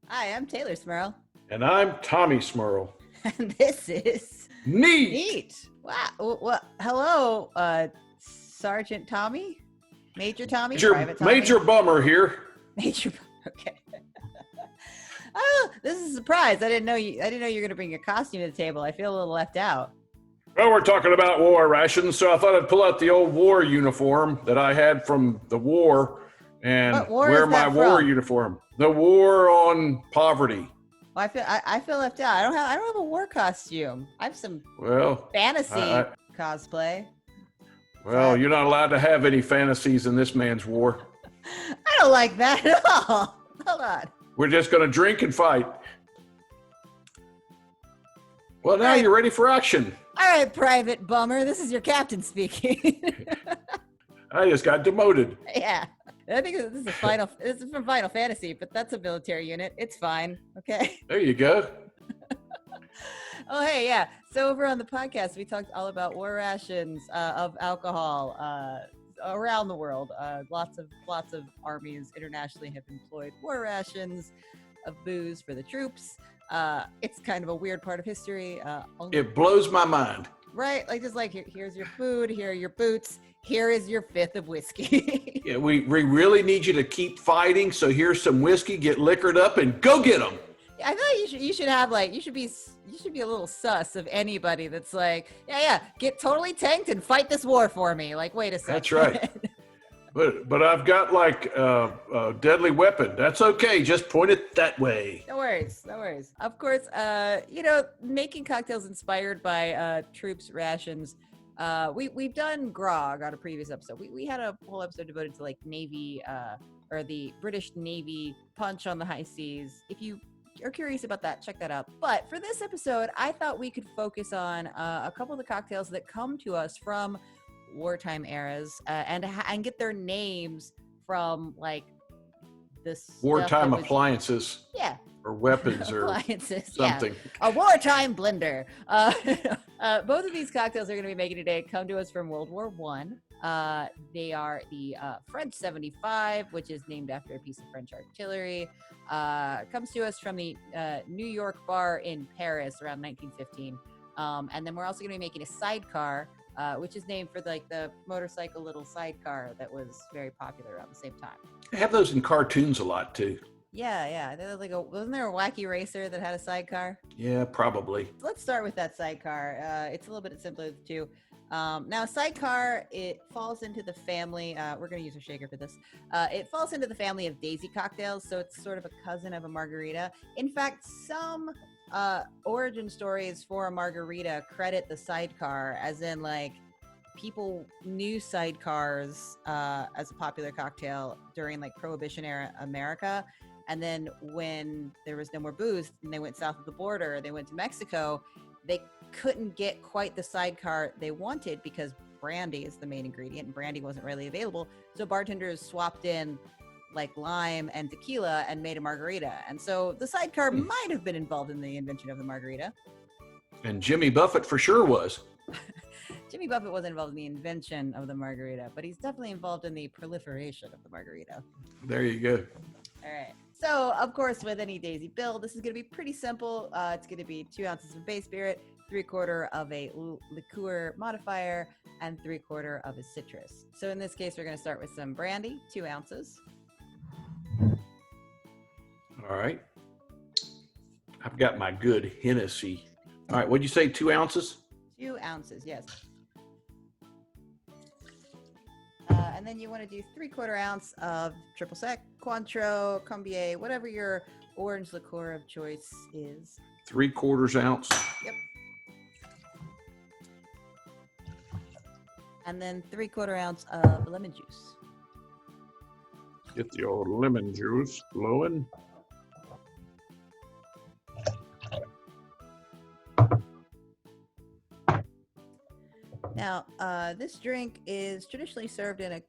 Hi, I'm Taylor Smurl. And I'm Tommy Smurl. And this is Neat. Wow. Well, hello, Sergeant Tommy, Major Tommy, Private Tommy. Major Bummer here. Major. Okay. Oh, this is a surprise. I didn't know you were going to bring your costume to the table. I feel a little left out. Well, we're talking about war rations, so I thought I'd pull out the old war uniform that I had from the war and wear my war uniform. The war on poverty. Well, I feel left out. I don't have a war costume. I have some fantasy cosplay. Well, you're not allowed to have any fantasies in this man's war. I don't like that at all. Hold on. We're just going to drink and fight. Well, now you're ready for action. All right, Private Bummer. This is your captain speaking. I just got demoted. Yeah. I think this is from Final Fantasy, but that's a military unit. It's fine. Okay. There you go. Oh, hey, yeah. So over on the podcast, we talked all about war rations of alcohol around the world. Lots of armies internationally have employed war rations of booze for the troops. It's kind of a weird part of history. It blows my mind. Right? Here's your food, here are your boots, here is your fifth of whiskey. Yeah, we really need you to keep fighting, so here's some whiskey, get liquored up, and go get them. I feel like you should be a little sus of anybody that's like, get totally tanked and fight this war for me. Like, wait a second. That's right. But I've got a deadly weapon. That's okay. Just point it that way. No worries. Of course, making cocktails inspired by troops' rations. We've done grog on a previous episode. We had a whole episode devoted to Navy or the British Navy punch on the high seas. If you are curious about that, check that out. But for this episode, I thought we could focus on a couple of the cocktails that come to us from wartime eras and get their names from this wartime appliances. Yeah. Or weapons or something. Yeah. A wartime blender. Both of these cocktails we're going to be making today come to us from World War I. They are the French 75, which is named after a piece of French artillery. Comes to us from the New York bar in Paris around 1915. And then we're also going to be making a Sidecar, which is named for the motorcycle little sidecar that was very popular around the same time. They have those in cartoons a lot too. Yeah. Wasn't there a wacky racer that had a sidecar? Yeah, probably. Let's start with that sidecar. It's a little bit simpler of the two. Now, sidecar, it falls into the family. We're going to use a shaker for this. It falls into the family of daisy cocktails, so it's sort of a cousin of a margarita. In fact, some origin stories for a margarita credit the sidecar, as in people knew sidecars as a popular cocktail during Prohibition era America. And then when there was no more booze and they went south of the border, they went to Mexico, they couldn't get quite the sidecar they wanted because brandy is the main ingredient and brandy wasn't really available. So bartenders swapped in lime and tequila and made a margarita. And so the sidecar might have been involved in the invention of the margarita. And Jimmy Buffett for sure was. Jimmy Buffett wasn't involved in the invention of the margarita, but he's definitely involved in the proliferation of the margarita. There you go. All right. So, of course, with any daisy build, this is going to be pretty simple. It's going to be 2 ounces of base spirit, 3/4 of a liqueur modifier, and 3/4 of a citrus. So in this case, we're going to start with some brandy, 2 ounces. All right. I've got my good Hennessy. All right. What'd you say, 2 ounces? 2 ounces, yes. And then you want to do 3/4 ounce of triple sec, Cointreau, Combier, whatever your orange liqueur of choice is. 3/4 ounce. Yep. And then 3/4 ounce of lemon juice. Get the old lemon juice flowing. Now, this drink is traditionally served in a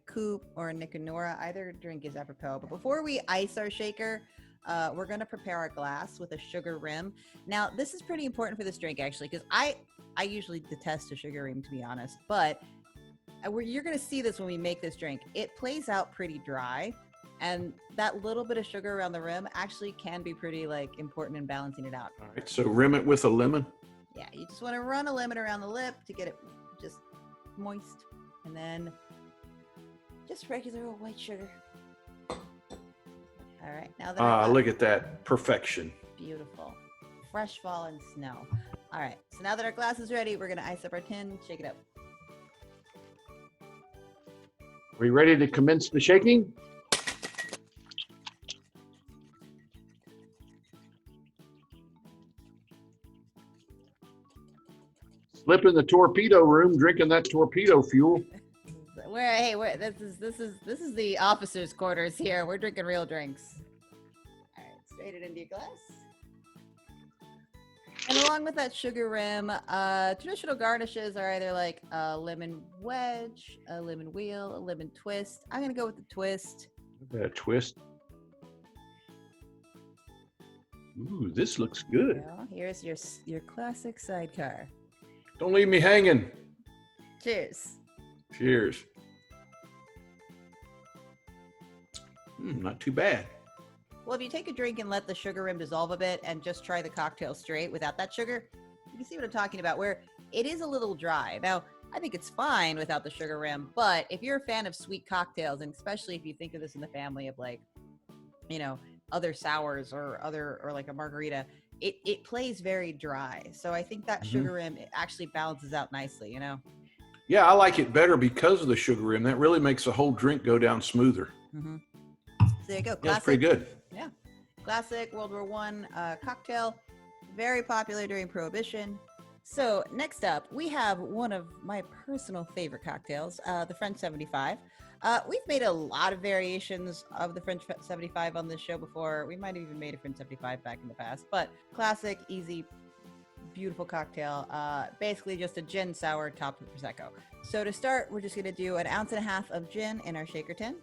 coupe or a Nicanora. Either drink is apropos. But before we ice our shaker, we're going to prepare our glass with a sugar rim. Now, this is pretty important for this drink, actually, because I usually detest a sugar rim, to be honest. But you're going to see this when we make this drink. It plays out pretty dry. And that little bit of sugar around the rim actually can be pretty like important in balancing it out. All right, so rim it with a lemon. Yeah, you just want to run a lemon around the lip to get it just moist. And then just regular old white sugar. All right, now that look at that perfection. Beautiful. Fresh fallen snow. All right, so now that our glass is ready, we're gonna ice up our tin, shake it up. Are we ready to commence the shaking? Slip in the torpedo room, drinking that torpedo fuel. This is the officers' quarters here. We're drinking real drinks. All right, straight it into your glass. And along with that sugar rim, traditional garnishes are either like a lemon wedge, a lemon wheel, a lemon twist. I'm gonna go with the twist. A twist. Ooh, this looks good. Well, here's your classic sidecar. Don't leave me hanging. Cheers. Cheers. Not too bad. Well, if you take a drink and let the sugar rim dissolve a bit and just try the cocktail straight without that sugar, you can see what I'm talking about, where it is a little dry. Now, I think it's fine without the sugar rim, but if you're a fan of sweet cocktails, and especially if you think of this in the family of like, you know, other sours or like a margarita, it plays very dry. So I think that sugar rim actually balances out nicely, you know? Yeah, I like it better because of the sugar rim. That really makes the whole drink go down smoother. So there you go. That's pretty good. Yeah. Classic World War I cocktail. Very popular during Prohibition. So next up, we have one of my personal favorite cocktails, the French 75. We've made a lot of variations of the French 75 on this show before. We might have even made a French 75 back in the past, but classic, easy, beautiful cocktail. Basically just a gin sour topped with Prosecco. So to start, we're just going to do 1.5 ounces of gin in our shaker tin.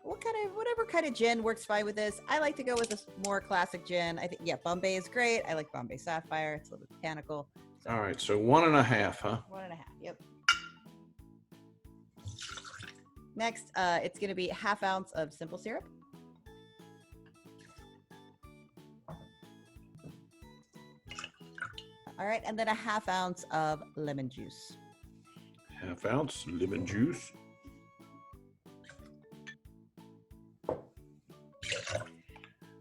Whatever kind of gin works fine with this. I like to go with a more classic gin. I think, yeah, Bombay is great. I like Bombay Sapphire. It's a little bit botanical. So, all right, so 1.5, huh? 1.5, yep. Next, it's going to be 1/2 ounce of simple syrup. All right, and then 1/2 ounce of lemon juice. 1/2 ounce lemon juice.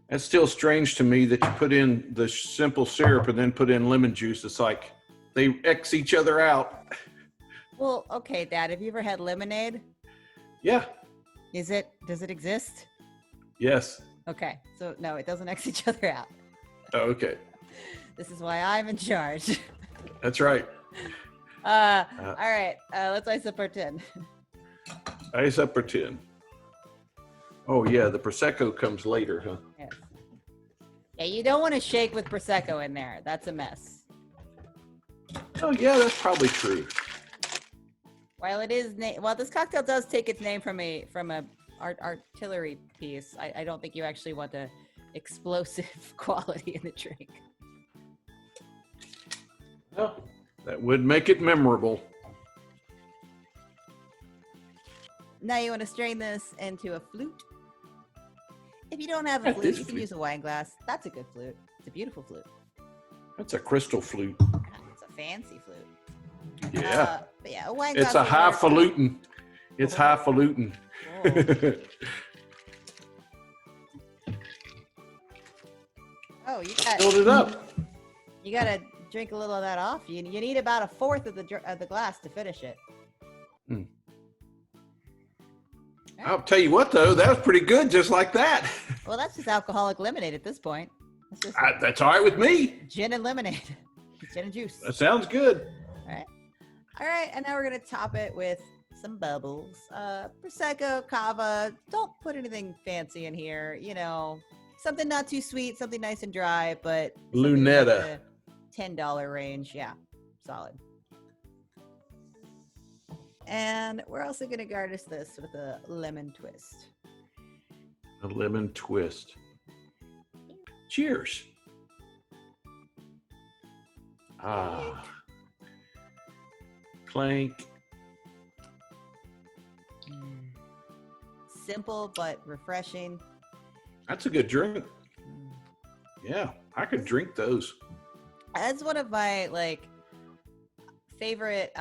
That's still strange to me that you put in the simple syrup and then put in lemon juice. It's like they X each other out. Well, okay, Dad, have you ever had lemonade? Yeah. Does it exist? Yes. Okay, so no, it doesn't X each other out. Oh, okay. This is why I'm in charge. That's right. All right, let's ice up our tin. Ice up our tin. Oh, yeah, the Prosecco comes later, huh? Yes. Yeah, you don't want to shake with Prosecco in there. That's a mess. Oh, yeah, that's probably true. While this cocktail does take its name from a artillery piece, I don't think you actually want the explosive quality in the drink. Well, that would make it memorable. Now you want to strain this into a flute. If you don't have a flute, you can use a wine glass. That's a good flute. It's a beautiful flute. That's a crystal flute. It's a fancy flute. Yeah. But yeah, a wine glass. It's a highfalutin. It's highfalutin. Oh, you got filled it up. You got to drink a little of that off. You need about 1/4 of the glass to finish it. I'll tell you what, though, that was pretty good, just like that. Well, that's just alcoholic lemonade at this point. That's all right with me. Gin and lemonade. Gin and juice. That sounds good. All right, and now we're going to top it with some bubbles. Prosecco, cava. Don't put anything fancy in here. You know, something not too sweet, something nice and dry, but Lunetta. $10 range. Yeah, solid. And we're also going to garnish this with a lemon twist. A lemon twist. Cheers. Clank. simple but refreshing. That's a good drink. Yeah, I could drink those. That's one of my favorite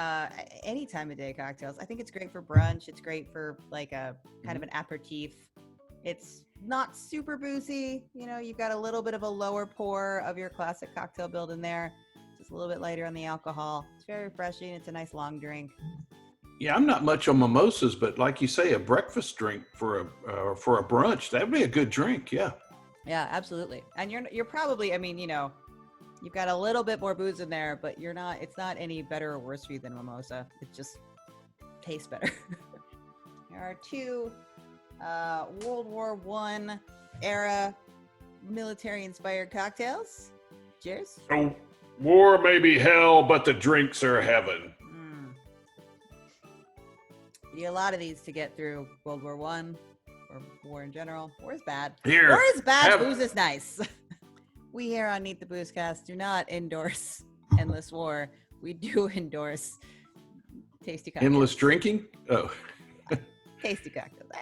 any time of day cocktails. I think it's great for brunch. It's great for like a kind of an aperitif. It's not super boozy. You know, you've got a little bit of a lower pour of your classic cocktail build in there. Just a little bit lighter on the alcohol. It's very refreshing. It's a nice long drink. Yeah, I'm not much on mimosas, but like you say, a breakfast drink for a brunch, that would be a good drink. Yeah. Yeah, absolutely. And you're probably, I mean, you know, you've got a little bit more booze in there, but it's not any better or worse for you than mimosa. It just tastes better. There are two World War I era military-inspired cocktails. Cheers. So, war may be hell, but the drinks are heaven. You need a lot of these to get through World War I or war in general. War is bad. War is bad. Booze is nice. We here on Neat the Boozecast do not endorse endless war. We do endorse tasty cocktails. Endless drinking? Oh. Tasty cocktails.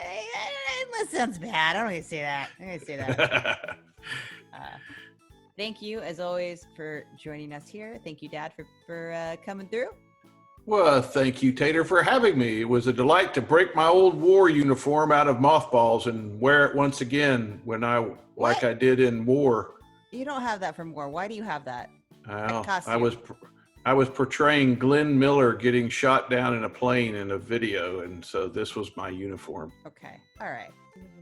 Endless sounds bad. I don't need to say that. I'm going to say that. Thank you, as always, for joining us here. Thank you, Dad, for coming through. Well, thank you, Tater, for having me. It was a delight to break my old war uniform out of mothballs and wear it once again like I did in war. You don't have that from war. Why do you have that? I was portraying Glenn Miller getting shot down in a plane in a video, and so this was my uniform. Okay. All right.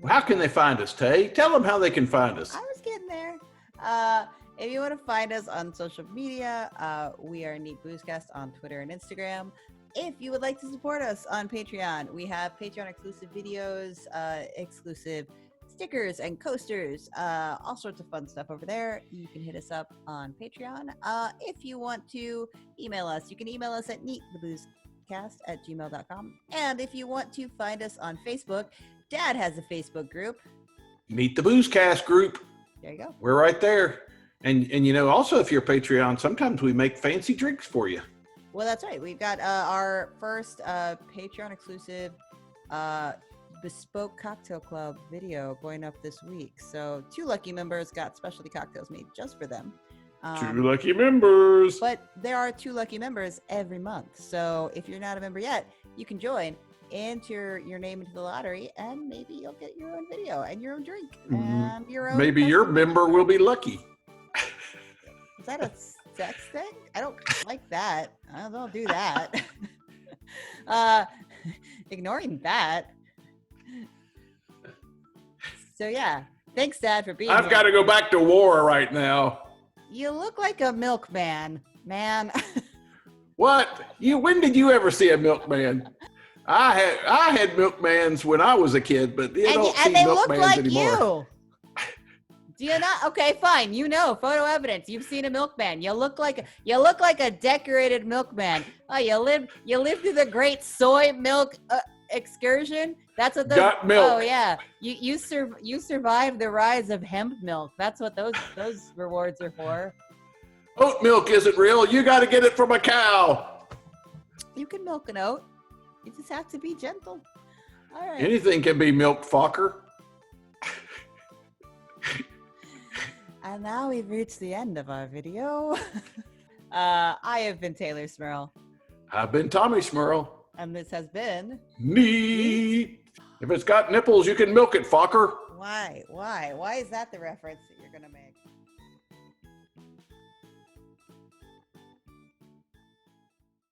How can they find us, Tay? Tell them how they can find us. I was getting there. If you want to find us on social media, we are Neat Boozecast on Twitter and Instagram. If you would like to support us on Patreon, we have Patreon exclusive videos, exclusive stickers and coasters, all sorts of fun stuff over there. You can hit us up on Patreon. If you want to email us, you can email us at neattheboozecast@gmail.com. And if you want to find us on Facebook, Dad has a Facebook group. Neat the Boozecast group. There you go. We're right there. And you know, also if you're Patreon, sometimes we make fancy drinks for you. Well, that's right. We've got our first Patreon exclusive bespoke cocktail club video going up this week. So 2 lucky members got specialty cocktails made just for them. 2 lucky members. But there are 2 lucky members every month. So if you're not a member yet, you can join, enter your name into the lottery, and maybe you'll get your own video and your own drink and your own. Maybe your member will be lucky. Is that a sex thing? I don't like that. I don't do that. Ignoring that. So yeah, thanks, Dad, for being here. I've got to go back to war right now. You look like a milkman, man. What? When did you ever see a milkman? I had milkmans when I was a kid, but you don't see milkmans anymore. You. Do you not? Okay, fine. You know, photo evidence. You've seen a milkman. You look like a decorated milkman. Oh, you lived through the great soy milk excursion. That's what got milk. Oh yeah, you survived the rise of hemp milk. That's what those rewards are for. Oat milk isn't real. You got to get it from a cow. You can milk an oat. You just have to be gentle. All right. Anything can be milked, Fokker. And now we've reached the end of our video. I have been Taylor Smurl. I've been Tommy Smurl. And this has been Neat. If it's got nipples, you can milk it, Fokker. Why? Why is that the reference that you're going to make?